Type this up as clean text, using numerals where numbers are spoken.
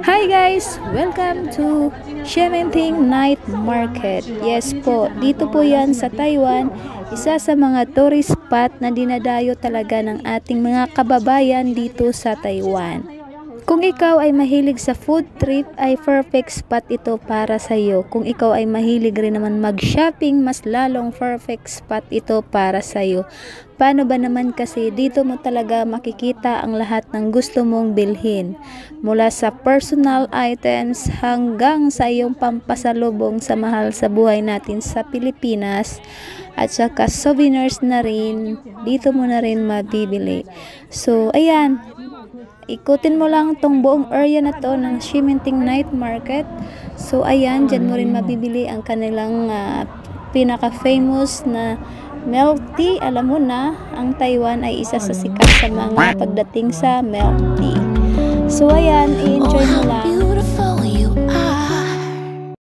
Hi guys! Welcome to Shementing Night Market. Yes po, dito po yan sa Taiwan. Isa sa mga tourist spot na dinadayo talaga ng ating mga kababayan dito sa Taiwan. Kung ikaw ay mahilig sa food trip, ay perfect spot ito para sa iyo. Kung ikaw ay mahilig rin naman mag-shopping, mas lalong perfect spot ito para sa iyo. Paano ba naman kasi dito mo talaga makikita ang lahat ng gusto mong bilhin. Mula sa personal items hanggang sa iyong pampasalubong sa mahal sa buhay natin sa Pilipinas. At saka souvenirs na rin, dito mo na rin mabibili. So, ayan. Ikutin mo lang tong buong area na to ng Shementing Night Market. So ayan, dyan mo rin mabibili ang kanilang pinaka-famous na milk tea. Alam mo na, ang Taiwan ay isa sa sikat sa mga pagdating sa milk tea. So ayan,